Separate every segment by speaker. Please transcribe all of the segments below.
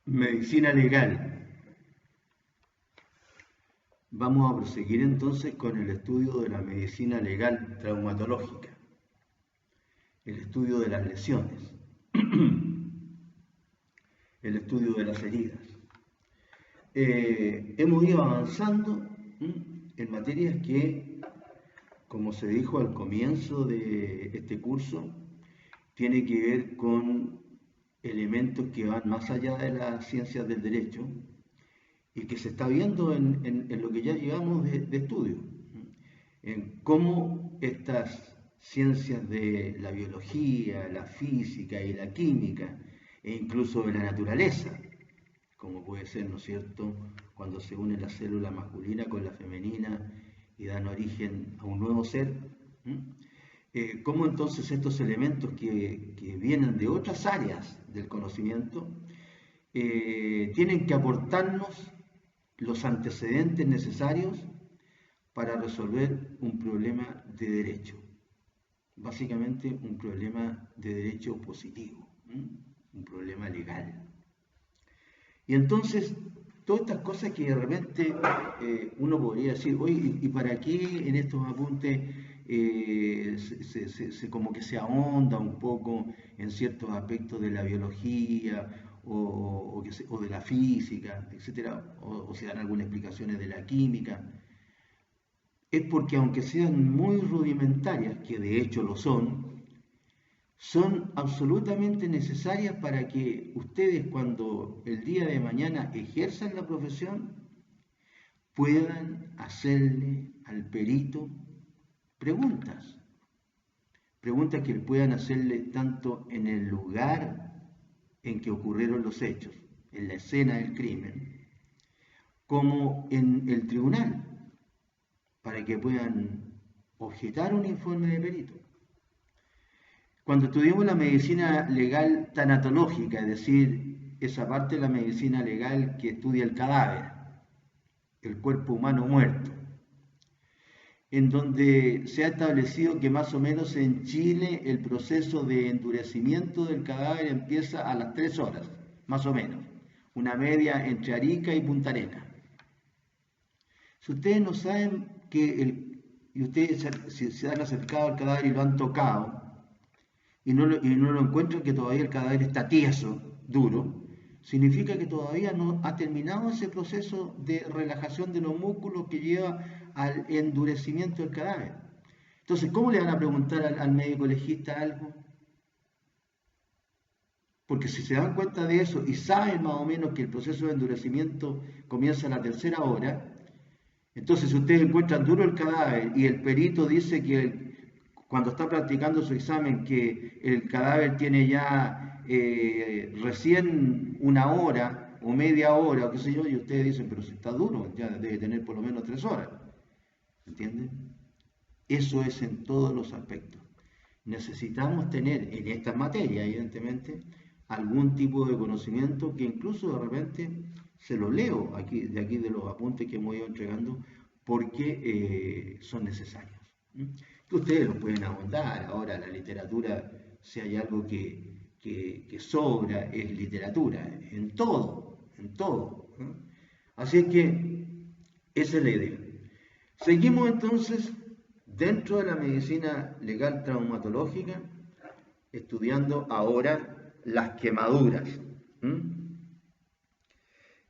Speaker 1: Medicina legal. Vamos a proseguir entonces con el estudio de la medicina legal traumatológica, el estudio de las lesiones, el estudio de las heridas. Hemos ido avanzando en materias que, como se dijo al comienzo de este curso, tiene que ver con elementos que van más allá de las ciencias del derecho y que se está viendo en lo que ya llevamos de estudio, en cómo estas ciencias de la biología, la física y la química, e incluso de la naturaleza, como puede ser, ¿no es cierto?, cuando se une la célula masculina con la femenina y dan origen a un nuevo ser, cómo entonces estos elementos que vienen de otras áreas del conocimiento tienen que aportarnos los antecedentes necesarios para resolver un problema de derecho, básicamente un problema de derecho positivo, un problema legal. Y entonces, todas estas cosas que de repente uno podría decir, oye, ¿y para qué en estos apuntes como que se ahonda un poco en ciertos aspectos de la biología o de la física, etcétera, o se dan algunas explicaciones de la química? Es porque aunque sean muy rudimentarias, que de hecho lo son absolutamente necesarias para que ustedes, cuando el día de mañana ejerzan la profesión, puedan hacerle al perito preguntas. Preguntas que puedan hacerle tanto en el lugar en que ocurrieron los hechos, en la escena del crimen, como en el tribunal, para que puedan objetar un informe de perito. Cuando estudiamos la medicina legal tanatológica, es decir, esa parte de la medicina legal que estudia el cadáver, el cuerpo humano muerto, en donde se ha establecido que más o menos en Chile el proceso de endurecimiento del cadáver empieza a las 3 horas, más o menos, una media entre Arica y Punta Arenas. Si ustedes no saben y ustedes se han acercado al cadáver y lo han tocado, y no lo encuentran que todavía el cadáver está tieso, duro, significa que todavía no ha terminado ese proceso de relajación de los músculos que lleva al endurecimiento del cadáver. Entonces, ¿cómo le van a preguntar al médico legista algo? Porque si se dan cuenta de eso y saben más o menos que el proceso de endurecimiento comienza a la 3.ª hora, entonces si ustedes encuentran duro el cadáver y el perito dice que cuando está practicando su examen que el cadáver tiene ya recién 1 hora o media hora o qué sé yo, y ustedes dicen, pero si está duro, ya debe tener por lo menos 3 horas. ¿Entienden? Eso es en todos los aspectos. Necesitamos tener en esta materia, evidentemente, algún tipo de conocimiento que incluso de repente se lo leo de aquí de los apuntes que hemos ido entregando porque son necesarios. Que ustedes los pueden ahondar. Ahora la literatura, si hay algo que sobra, es literatura, en todo, en todo. Así es que esa es la idea. Seguimos entonces dentro de la medicina legal traumatológica, estudiando ahora las quemaduras.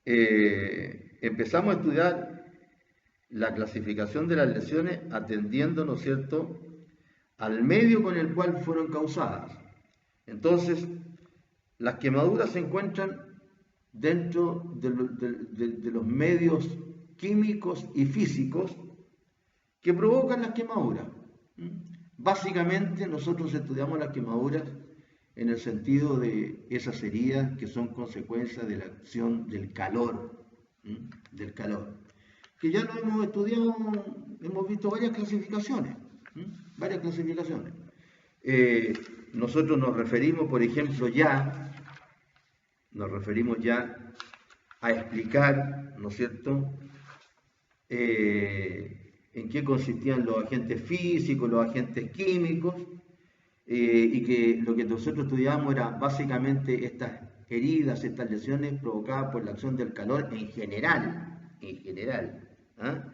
Speaker 1: Empezamos a estudiar la clasificación de las lesiones atendiendo, ¿no es cierto?, al medio con el cual fueron causadas. Entonces, las quemaduras se encuentran dentro de los medios químicos y físicos que provocan las quemaduras. Básicamente nosotros estudiamos las quemaduras en el sentido de esas heridas que son consecuencia de la acción del calor, que ya lo hemos estudiado, hemos visto varias clasificaciones, nosotros nos referimos, por ejemplo, ya a explicar, ¿no es cierto?, en qué consistían los agentes físicos, los agentes químicos, y que lo que nosotros estudiamos era básicamente estas heridas, estas lesiones provocadas por la acción del calor en general. ¿Ah?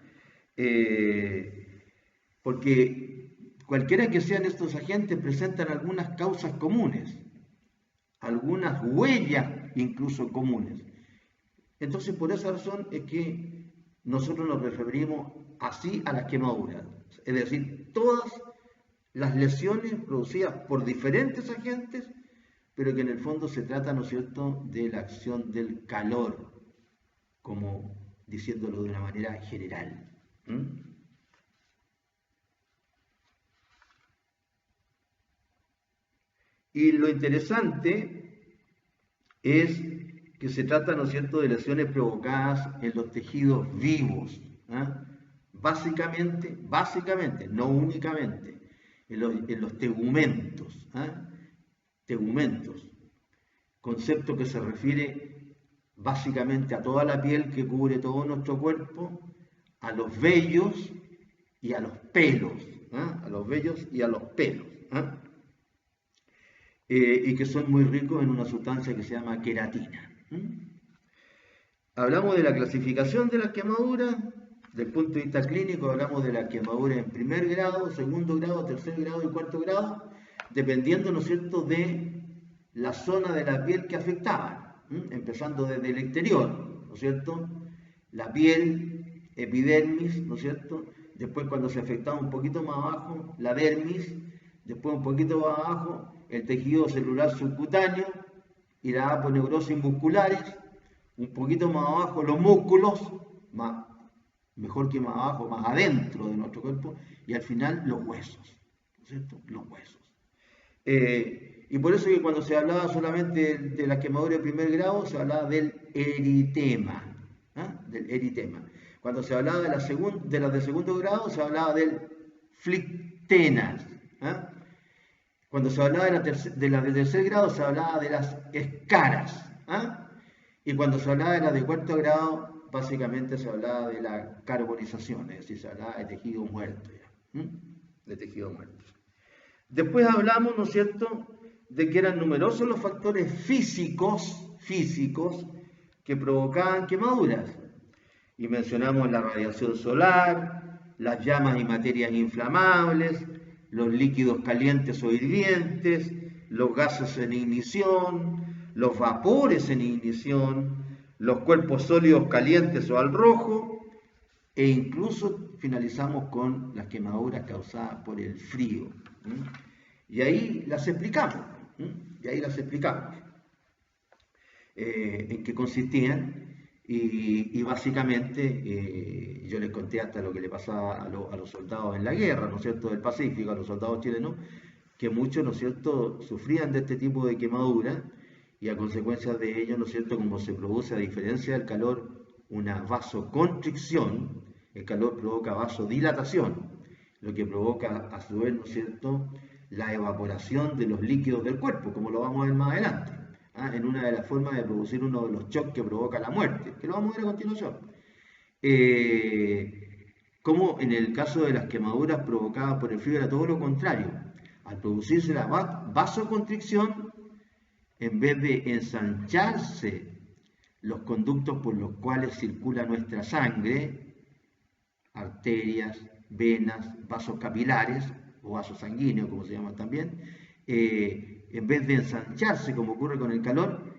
Speaker 1: Porque cualquiera que sean estos agentes presentan algunas causas comunes, algunas huellas incluso comunes. Entonces, por esa razón es que nosotros nos referimos así a las quemaduras, es decir, todas las lesiones producidas por diferentes agentes, pero que en el fondo se trata, ¿no es cierto?, de la acción del calor, como diciéndolo de una manera general. Y lo interesante es que se trata, ¿no es cierto?, de lesiones provocadas en los tejidos vivos, básicamente, no únicamente, en los tegumentos, tegumentos, concepto que se refiere básicamente a toda la piel que cubre todo nuestro cuerpo, a los vellos y a los pelos, a los vellos y a los pelos, y que son muy ricos en una sustancia que se llama queratina. Hablamos de la clasificación de las quemaduras, desde el punto de vista clínico hablamos de las quemaduras en primer grado, segundo grado, tercer grado y cuarto grado, dependiendo, ¿no es cierto?, de la zona de la piel que afectaban, empezando desde el exterior, ¿no es cierto?, la piel, epidermis, ¿no es cierto?, después cuando se afectaba un poquito más abajo, la dermis, después un poquito más abajo, el tejido celular subcutáneo y la aponeurosis musculares, un poquito más abajo los músculos, mejor que más abajo, más adentro de nuestro cuerpo, y al final los huesos, ¿no es cierto?, los huesos. Y por eso que cuando se hablaba solamente de la quemadura de primer grado, se hablaba del eritema, del eritema. Cuando se hablaba de las de segundo grado, se hablaba del flictenas. Cuando se hablaba de las de tercer grado, se hablaba de las escaras. Y cuando se hablaba de las de cuarto grado, básicamente se hablaba de la carbonización, es decir, se hablaba de tejido muerto. De tejido muerto. Después hablamos, ¿no es cierto?, de que eran numerosos los factores físicos que provocaban quemaduras. Y mencionamos la radiación solar, las llamas y materias inflamables, los líquidos calientes o hirvientes, los gases en ignición, los vapores en ignición, los cuerpos sólidos calientes o al rojo, e incluso finalizamos con las quemaduras causadas por el frío. Y ahí las explicamos, en qué consistían, y básicamente yo les conté hasta lo que le pasaba a los soldados en la guerra, ¿no es cierto?, del Pacífico, a los soldados chilenos, que muchos, ¿no es cierto?, sufrían de este tipo de quemaduras, y a consecuencia de ello, ¿no es cierto?, como se produce a diferencia del calor una vasoconstricción, el calor provoca vasodilatación, lo que provoca a su vez, ¿no es cierto?, la evaporación de los líquidos del cuerpo, como lo vamos a ver más adelante, en una de las formas de producir uno de los shocks que provoca la muerte, que lo vamos a ver a continuación. Como en el caso de las quemaduras provocadas por el frío era todo lo contrario. Al producirse la vasoconstricción, en vez de ensancharse los conductos por los cuales circula nuestra sangre, arterias, venas, vasos capilares o vasos sanguíneos, como se llaman también, en vez de ensancharse como ocurre con el calor,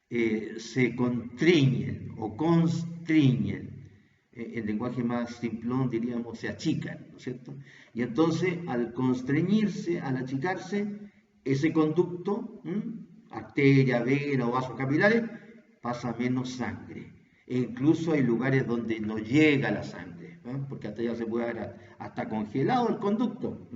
Speaker 1: se constriñen o constriñen. En lenguaje más simplón diríamos se achican, ¿no es cierto? Y entonces al constreñirse, al achicarse, ese conducto, arteria, vena o vasos capilares, pasa menos sangre. E incluso hay lugares donde no llega la sangre, porque hasta ya se puede haber hasta congelado el conducto,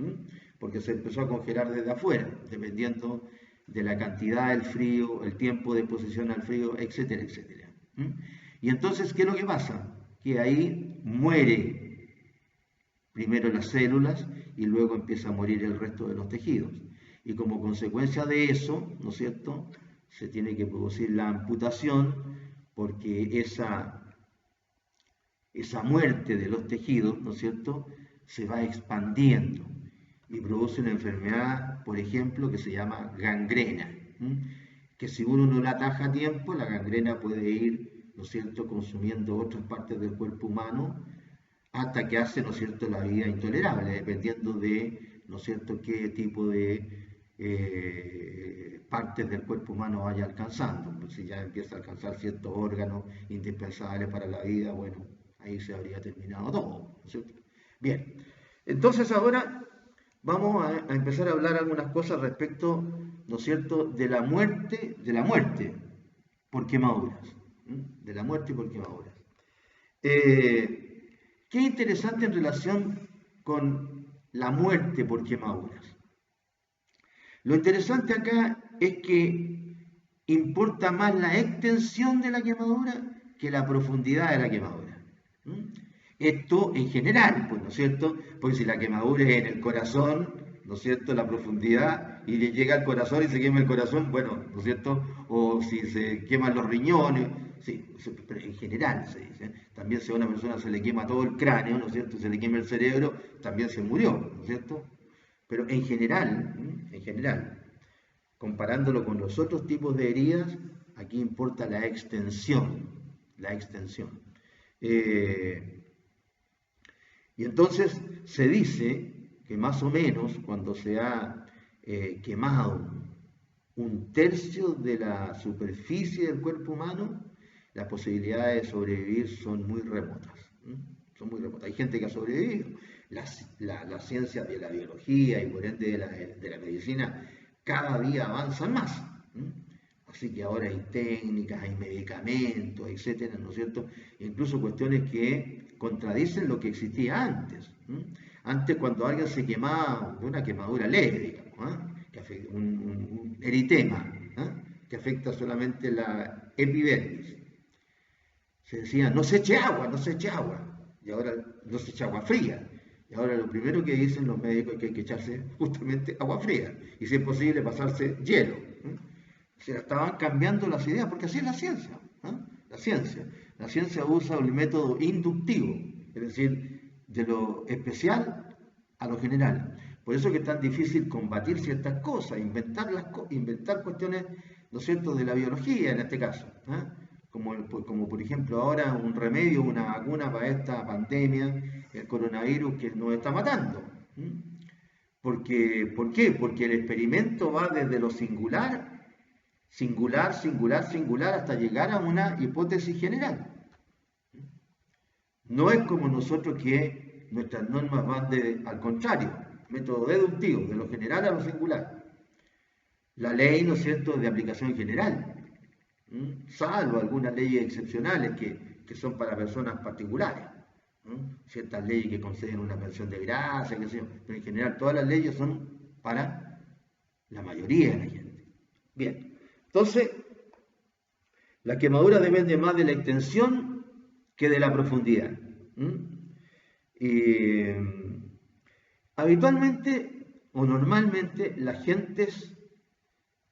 Speaker 1: porque se empezó a congelar desde afuera, dependiendo de la cantidad del frío, el tiempo de exposición al frío, etcétera, etcétera. Y entonces, ¿qué es lo que pasa? Que ahí muere primero las células y luego empieza a morir el resto de los tejidos. Y como consecuencia de eso, ¿no es cierto?, se tiene que producir la amputación porque esa muerte de los tejidos, ¿no es cierto?, se va expandiendo. y produce una enfermedad, por ejemplo, que se llama gangrena, que si uno no la ataja a tiempo, la gangrena puede ir, ¿no es cierto?, consumiendo otras partes del cuerpo humano hasta que hace, ¿no es cierto?, la vida intolerable, dependiendo de, ¿no es cierto?, qué tipo de partes del cuerpo humano vaya alcanzando. Pues si ya empieza a alcanzar ciertos órganos indispensables para la vida, bueno, ahí se habría terminado todo, ¿no es cierto? Bien, entonces ahora vamos a empezar a hablar algunas cosas respecto, ¿no es cierto?, de la muerte por quemaduras, de la muerte por quemaduras. Qué interesante en relación con la muerte por quemaduras. Lo interesante acá es que importa más la extensión de la quemadura que la profundidad de la quemadura. Esto en general, pues, ¿no es cierto? Porque si la quemadura es en el corazón, ¿no es cierto? La profundidad y le llega al corazón y se quema el corazón, bueno, ¿no es cierto? O si se queman los riñones, sí, pero en general se dice. También si a una persona se le quema todo el cráneo, ¿no es cierto? Se le quema el cerebro, también se murió, ¿no es cierto? Pero en general, comparándolo con los otros tipos de heridas, aquí importa la extensión, la extensión. Y entonces se dice que más o menos cuando se ha quemado un tercio de la superficie del cuerpo humano, las posibilidades de sobrevivir son muy remotas. Son muy remotas. Hay gente que ha sobrevivido. La ciencia de la biología y por ende de la medicina cada día avanzan más. Así que ahora hay técnicas, hay medicamentos, etcétera, ¿no es cierto? Incluso cuestiones que contradicen lo que existía antes. Antes, cuando alguien se quemaba de una quemadura leve, digamos, que afecta, un eritema, que afecta solamente la epidermis, se decía, no se eche agua, no se eche agua, y ahora no se echa agua fría. Y ahora lo primero que dicen los médicos es que hay que echarse justamente agua fría, y si es posible pasarse hielo. Se estaban cambiando las ideas, porque así es la ciencia. La ciencia. La ciencia usa el método inductivo, es decir, de lo especial a lo general. Por eso que es tan difícil combatir ciertas cosas, inventar cuestiones, ¿no es cierto?, de la biología en este caso. Como por ejemplo ahora un remedio, una vacuna para esta pandemia, el coronavirus que nos está matando. ¿Por qué? Porque el experimento va desde lo singular, hasta llegar a una hipótesis general. No es como nosotros que nuestras normas van al contrario, método deductivo, de lo general a lo singular. La ley, ¿no es cierto?, de aplicación general, salvo algunas leyes excepcionales que son para personas particulares. Ciertas leyes que conceden una pensión de gracia, pero en general todas las leyes son para la mayoría de la gente. Bien, entonces, la quemadura depende más de la extensión que de la profundidad. Habitualmente o normalmente las gentes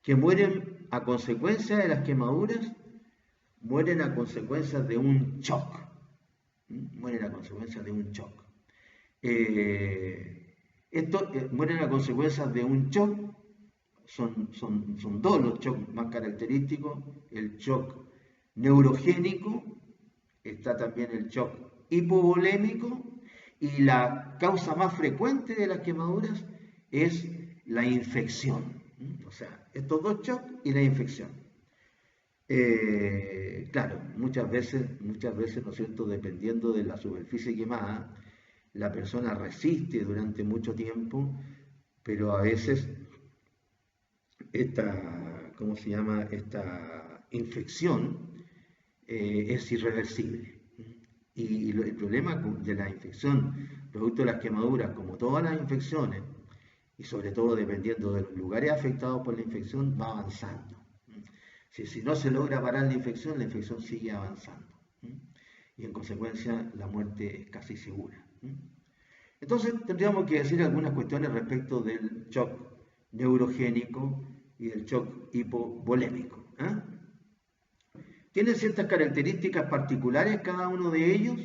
Speaker 1: que mueren a consecuencia de las quemaduras mueren a consecuencia de un shock. Mueren a consecuencia de un shock. Mueren a consecuencia de un shock. Son dos los shocks más característicos. El shock neurogénico, está también el shock hipovolémico, y la causa más frecuente de las quemaduras es la infección. O sea, estos dos shocks y la infección. Claro, muchas veces, ¿no es cierto?, dependiendo de la superficie quemada, la persona resiste durante mucho tiempo, pero a veces ¿cómo se llama? Esta infección es irreversible. Y el problema de la infección, producto de las quemaduras, como todas las infecciones, y sobre todo dependiendo de los lugares afectados por la infección, va avanzando. Si no se logra parar la infección sigue avanzando. Y en consecuencia la muerte es casi segura. Entonces tendríamos que decir algunas cuestiones respecto del shock neurogénico y del shock hipovolémico. Tienen ciertas características particulares cada uno de ellos,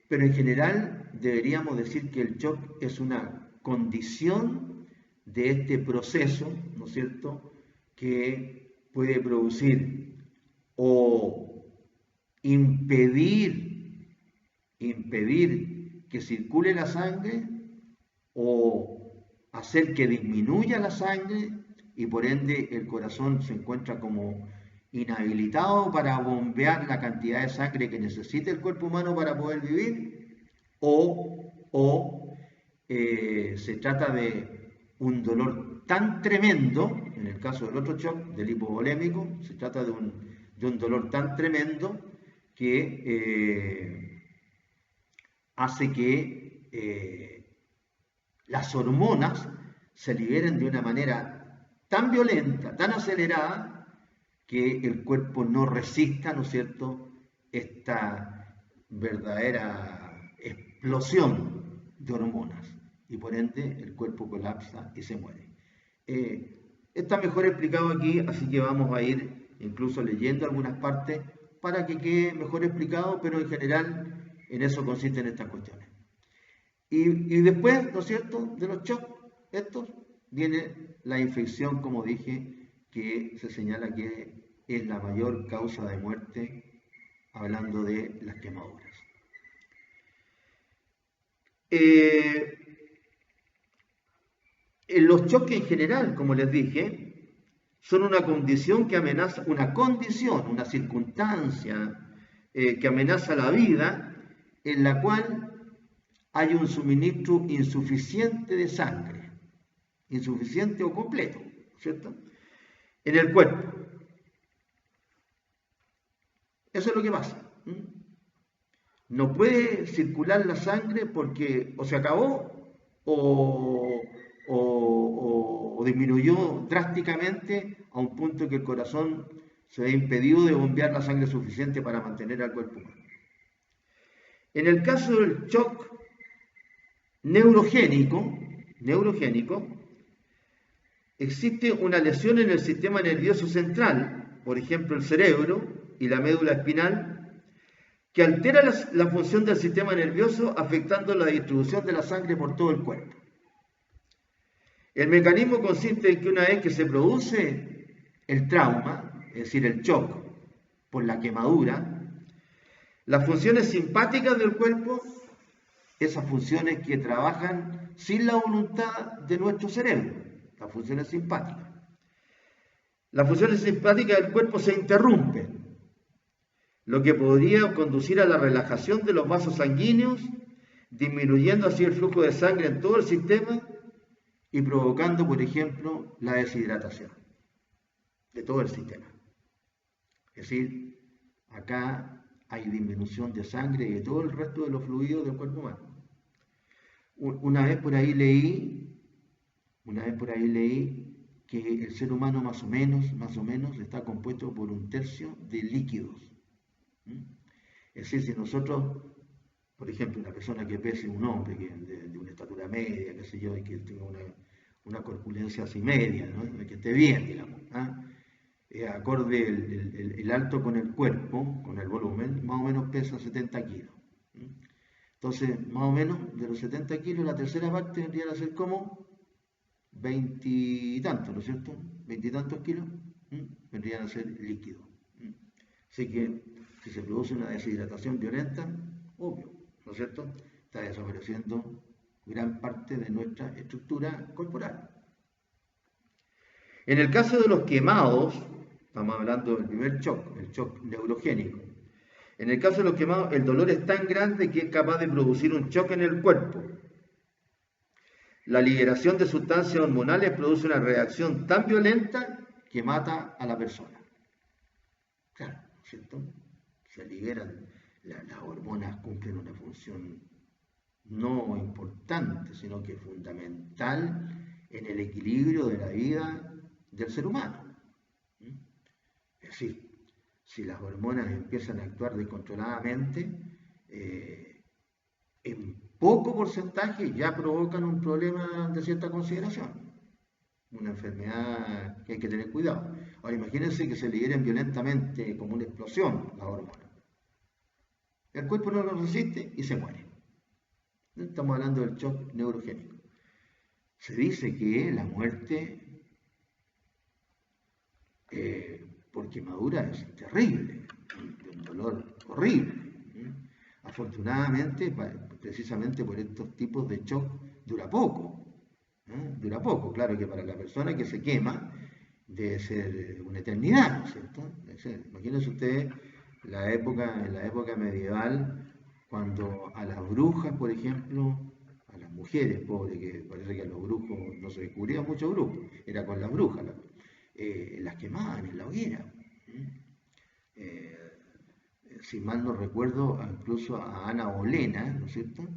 Speaker 1: pero en general deberíamos decir que el shock es una condición de este proceso, ¿no es cierto?, que puede producir o impedir que circule la sangre o hacer que disminuya la sangre y por ende el corazón se encuentra como inhabilitado para bombear la cantidad de sangre que necesita el cuerpo humano para poder vivir, o se trata de un dolor tan tremendo, en el caso del otro shock, del hipovolémico, se trata de un dolor tan tremendo que hace que las hormonas se liberen de una manera tan violenta, tan acelerada, que el cuerpo no resista, ¿no es cierto?, esta verdadera explosión de hormonas y por ende el cuerpo colapsa y se muere. Está mejor explicado aquí, así que vamos a ir incluso leyendo algunas partes para que quede mejor explicado, pero en general en eso consisten estas cuestiones. Y después, ¿no es cierto?, de los shocks estos, viene la infección, como dije, que se señala que es la mayor causa de muerte, hablando de las quemaduras. Los choques en general, como les dije, son una condición que amenaza, una circunstancia que amenaza la vida, en la cual hay un suministro insuficiente de sangre, insuficiente o completo, ¿cierto?, en el cuerpo. Eso es lo que pasa. No puede circular la sangre porque o se acabó o disminuyó drásticamente a un punto que el corazón se ve impedido de bombear la sangre suficiente para mantener al cuerpo humano. En el caso del shock neurogénico, existe una lesión en el sistema nervioso central, por ejemplo el cerebro y la médula espinal, que altera la función del sistema nervioso afectando la distribución de la sangre por todo el cuerpo. El mecanismo consiste en que una vez que se produce el trauma, es decir, el shock por la quemadura, las funciones simpáticas del cuerpo, esas funciones que trabajan sin la voluntad de nuestro cerebro, las funciones simpáticas. Las funciones simpáticas del cuerpo se interrumpen, lo que podría conducir a la relajación de los vasos sanguíneos, disminuyendo así el flujo de sangre en todo el sistema y provocando, por ejemplo, la deshidratación de todo el sistema. Es decir, acá hay disminución de sangre y de todo el resto de los fluidos del cuerpo humano. Una vez por ahí leí que el ser humano más o menos está compuesto por 1/3 de líquidos. Es decir, si nosotros, por ejemplo, una persona que pese, un hombre de una estatura media, qué sé yo, y que tenga una corpulencia así media, ¿no?, que esté bien, digamos, acorde el alto con el cuerpo, con el volumen, más o menos pesa 70 kilos. Entonces, más o menos, de los 70 kilos, la tercera parte vendría a ser como 20 y tantos, ¿no es cierto? 20 y tantos kilos vendrían a ser líquidos. Así que, si se produce una deshidratación violenta, obvio, ¿no es cierto?, está desapareciendo gran parte de nuestra estructura corporal. En el caso de los quemados, estamos hablando del primer shock, el shock neurogénico. En el caso de los quemados, el dolor es tan grande que es capaz de producir un shock en el cuerpo. La liberación de sustancias hormonales produce una reacción tan violenta que mata a la persona. Claro, ¿no es cierto? Se liberan, las hormonas cumplen una función no importante, sino que fundamental en el equilibrio de la vida del ser humano. Es decir, si las hormonas empiezan a actuar descontroladamente, en poco porcentaje ya provocan un problema de cierta consideración, una enfermedad que hay que tener cuidado. Ahora imagínense que se liberen violentamente como una explosión las hormonas. El cuerpo no lo resiste y se muere. Estamos hablando del shock neurogénico. Se dice que la muerte por quemadura es terrible, de un dolor horrible. Afortunadamente, precisamente por estos tipos de shock, dura poco. Dura poco, claro que para la persona que se quema debe ser una eternidad, ¿no es cierto? Imagínense ustedes en la época medieval, cuando a las brujas, por ejemplo, a las mujeres pobres, que parece que a los brujos no se descubría mucho brujo, era con las brujas, las quemaban en la hoguera. Eh, si mal no recuerdo, incluso a Ana Bolena, ¿no es cierto?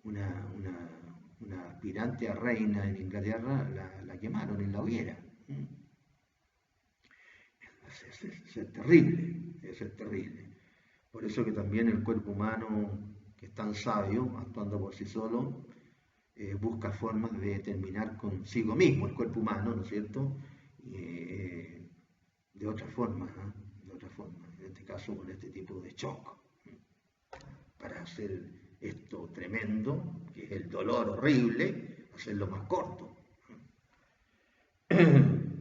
Speaker 1: Una aspirante a reina en Inglaterra la quemaron en la hoguera. Es terrible, es terrible. Por eso que también el cuerpo humano, que es tan sabio, actuando por sí solo, busca formas de terminar consigo mismo, el cuerpo humano, ¿no es cierto? De otra forma, de otra forma, en este caso con este tipo de shock, para hacer esto tremendo, que es el dolor horrible, hacerlo más corto. En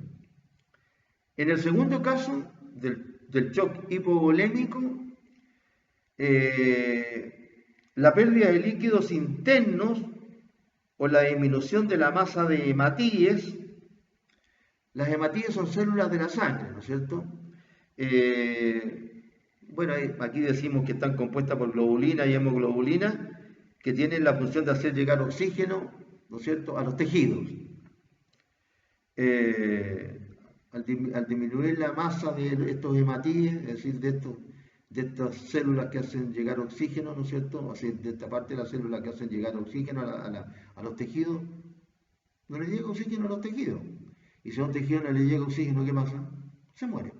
Speaker 1: el segundo caso, del shock hipovolémico, la pérdida de líquidos internos o la disminución de la masa de hematíes. Las hematíes son células de la sangre, ¿no es cierto? Bueno, aquí decimos que están compuestas por globulina y hemoglobulina, que tienen la función de hacer llegar oxígeno, ¿no es cierto?, a los tejidos. Al disminuir la masa de estos hematíes, es decir, de estas células que hacen llegar oxígeno, ¿no es cierto?, así, de esta parte de las células que hacen llegar oxígeno a los tejidos, no les llega oxígeno a los tejidos. Y si a un tejido no le llega oxígeno, ¿qué pasa? Se muere.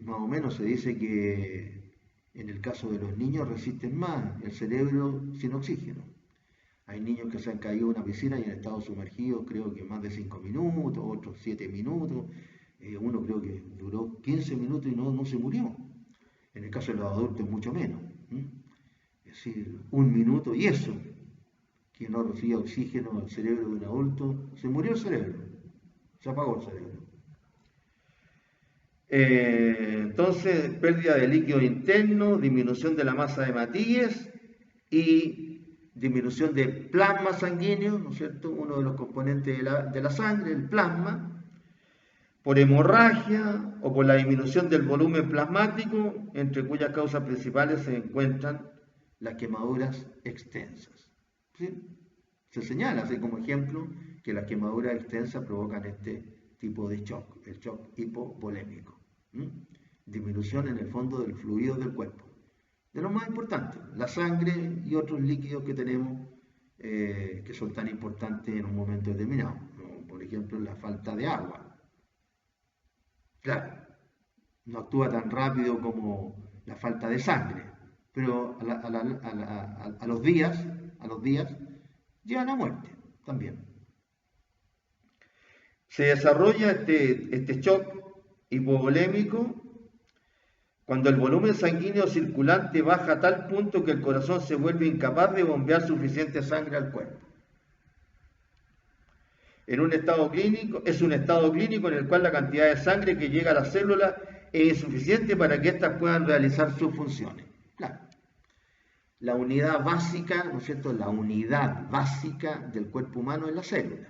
Speaker 1: Más o menos se dice que en el caso de los niños resisten más el cerebro sin oxígeno. Hay niños que se han caído en una piscina y han estado sumergidos creo que más de 5 minutos, otros 7 minutos, uno creo que duró 15 minutos y no se murió. En el caso de los adultos mucho menos. Es decir, 1 minuto y eso, que no recibía oxígeno al cerebro de un adulto, se murió el cerebro, se apagó el cerebro. Entonces, pérdida de líquido interno, disminución de la masa de hematíes y disminución de plasma sanguíneo, ¿no es cierto? Uno de los componentes de la sangre, el plasma, por hemorragia o por la disminución del volumen plasmático, entre cuyas causas principales se encuentran las quemaduras extensas. ¿Sí? Se señala, así como ejemplo, que las quemaduras extensas provocan este tipo de shock, el shock hipovolémico. Disminución en el fondo del fluido del cuerpo. De lo más importante, la sangre y otros líquidos que tenemos que son tan importantes en un momento determinado, como por ejemplo la falta de agua. Claro, no actúa tan rápido como la falta de sangre, pero a los días llevan a muerte también. Se desarrolla este shock hipovolémico cuando el volumen sanguíneo circulante baja a tal punto que el corazón se vuelve incapaz de bombear suficiente sangre al cuerpo. Es un estado clínico en el cual la cantidad de sangre que llega a las células es insuficiente para que éstas puedan realizar sus funciones. Claro. La unidad básica, ¿no es cierto?, la unidad básica del cuerpo humano es la célula,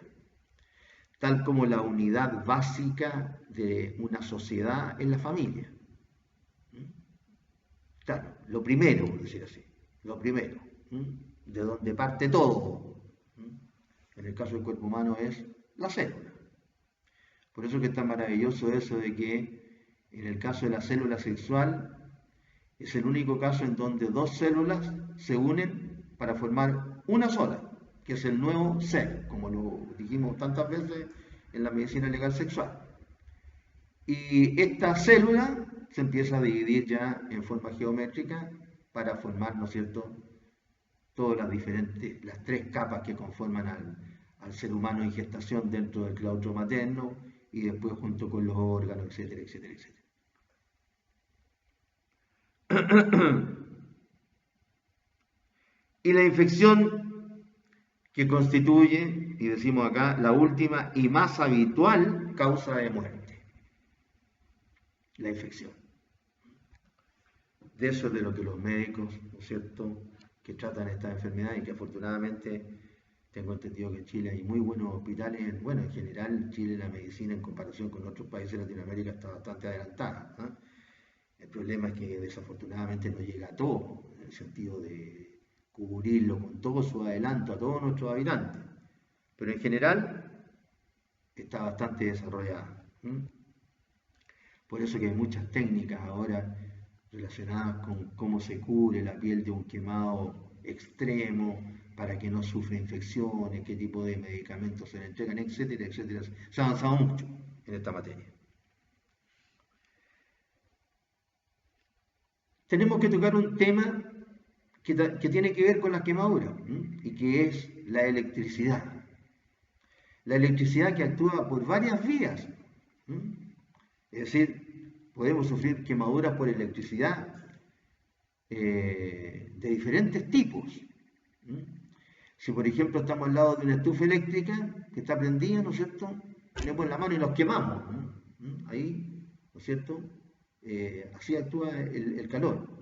Speaker 1: tal como la unidad básica de una sociedad es la familia. Claro, lo primero, por decir así, lo primero, de donde parte todo, en el caso del cuerpo humano es la célula. Por eso que es tan maravilloso eso de que en el caso de la célula sexual es el único caso en donde dos células se unen para formar una sola, que es el nuevo ser, como lo dijimos tantas veces en la medicina legal sexual. Y esta célula se empieza a dividir ya en forma geométrica para formar, ¿no es cierto?, todas las 3 capas que conforman al ser humano en gestación dentro del claustro materno y después junto con los órganos, etcétera, etcétera, etcétera. y la infección que constituye, y decimos acá, la última y más habitual causa de muerte, la infección. De eso es de lo que los médicos, ¿no es cierto?, que tratan esta enfermedad, y que afortunadamente tengo entendido que en Chile hay muy buenos hospitales. Bueno, en general Chile, la medicina en comparación con otros países de Latinoamérica está bastante adelantada, ¿eh? El problema es que desafortunadamente no llega a todo, en el sentido de cubrirlo con todo su adelanto a todos nuestros habitantes, pero en general está bastante desarrollada. Por eso que hay muchas técnicas ahora relacionadas con cómo se cubre la piel de un quemado extremo para que no sufra infecciones, qué tipo de medicamentos se le entregan, etcétera, etcétera. Se ha avanzado mucho en esta materia. Tenemos que tocar un tema que tiene que ver con las quemaduras, y que es la electricidad. La electricidad que actúa por varias vías. Es decir, podemos sufrir quemaduras por electricidad de diferentes tipos. Si por ejemplo estamos al lado de una estufa eléctrica que está prendida, ¿no es cierto?, ponemos la mano y nos quemamos. Ahí, ¿no es cierto?, así actúa el calor.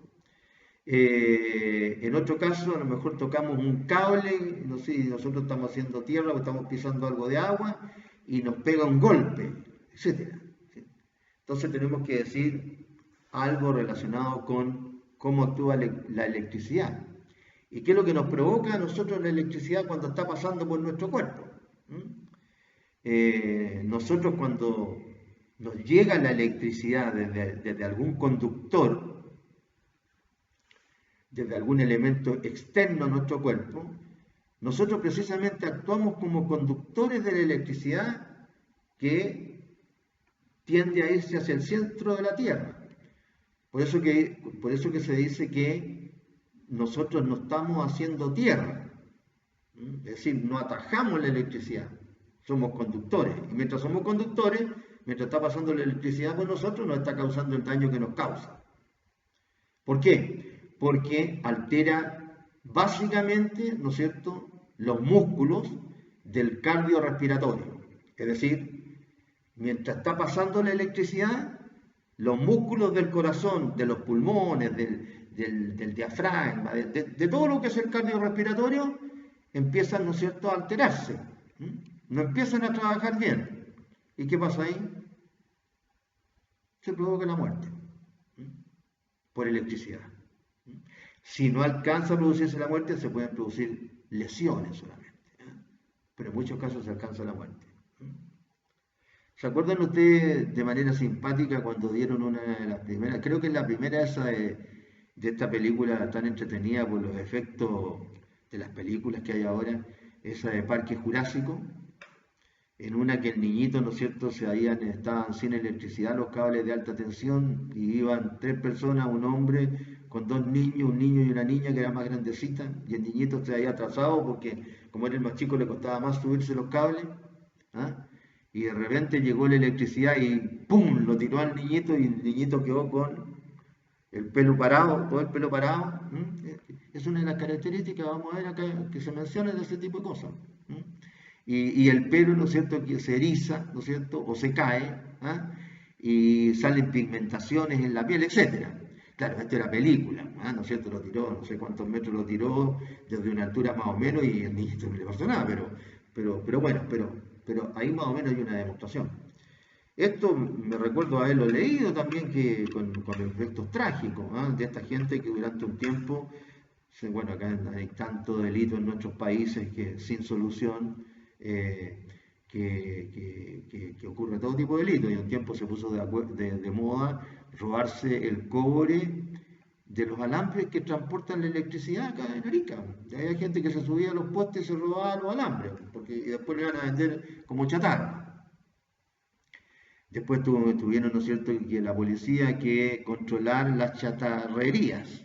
Speaker 1: En otro caso, a lo mejor tocamos un cable, no sé, nosotros estamos haciendo tierra o estamos pisando algo de agua y nos pega un golpe, etcétera. Entonces tenemos que decir algo relacionado con cómo actúa la electricidad. ¿Y qué es lo que nos provoca a nosotros la electricidad cuando está pasando por nuestro cuerpo? Nosotros, cuando nos llega la electricidad desde algún conductor, desde algún elemento externo a nuestro cuerpo, nosotros precisamente actuamos como conductores de la electricidad que tiende a irse hacia el centro de la Tierra. Por eso que se dice que nosotros no estamos haciendo tierra, es decir, no atajamos la electricidad, somos conductores. Y mientras somos conductores, mientras está pasando la electricidad por nosotros, nos está causando el daño que nos causa. ¿Por qué? Porque altera básicamente, ¿no es cierto?, los músculos del cardiorrespiratorio. Es decir, mientras está pasando la electricidad, los músculos del corazón, de los pulmones, del diafragma, de todo lo que es el cardiorrespiratorio, empiezan, ¿no es cierto?, a alterarse. No empiezan a trabajar bien. ¿Y qué pasa ahí? Se provoca la muerte por electricidad. Si no alcanza a producirse la muerte, se pueden producir lesiones solamente, pero en muchos casos se alcanza la muerte. ¿Se acuerdan ustedes de manera simpática cuando dieron una de las primeras, creo que es la primera esa de esta película tan entretenida por los efectos de las películas que hay ahora, esa de Parque Jurásico, en una que el niñito, ¿no es cierto?, estaban sin electricidad los cables de alta tensión y iban 3 personas, un hombre con 2 niños, un niño y una niña que era más grandecita, y el niñito se había atrasado porque como era el más chico le costaba más subirse los cables, y de repente llegó la electricidad y ¡pum!, lo tiró al niñito y el niñito quedó con el pelo parado, todo el pelo parado. Es una de las características, vamos a ver acá, que se mencionan de ese tipo de cosas. Y el pelo, ¿no es cierto?, que se eriza, ¿no es cierto?, o se cae, y salen pigmentaciones en la piel, etcétera. Claro, esto era película, ¿no es cierto? Lo tiró, no sé cuántos metros lo tiró, desde una altura más o menos, y el niñito no le pasó nada, pero bueno, pero ahí más o menos hay una demostración. Esto me recuerdo haberlo leído también, que con efectos trágicos, de esta gente que durante un tiempo, bueno, acá hay tanto delito en nuestros países que sin solución, que ocurre todo tipo de delito, y un tiempo se puso de moda robarse el cobre de los alambres que transportan la electricidad acá en Arica. Y había gente que se subía a los postes y se robaba los alambres, y después le iban a vender como chatarra. Después tuvieron, ¿no es cierto?, que la policía que controlar las chatarrerías,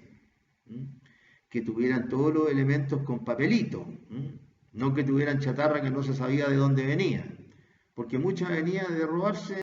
Speaker 1: que tuvieran todos los elementos con papelito, no que tuvieran chatarra que no se sabía de dónde venía, porque muchas venían de robarse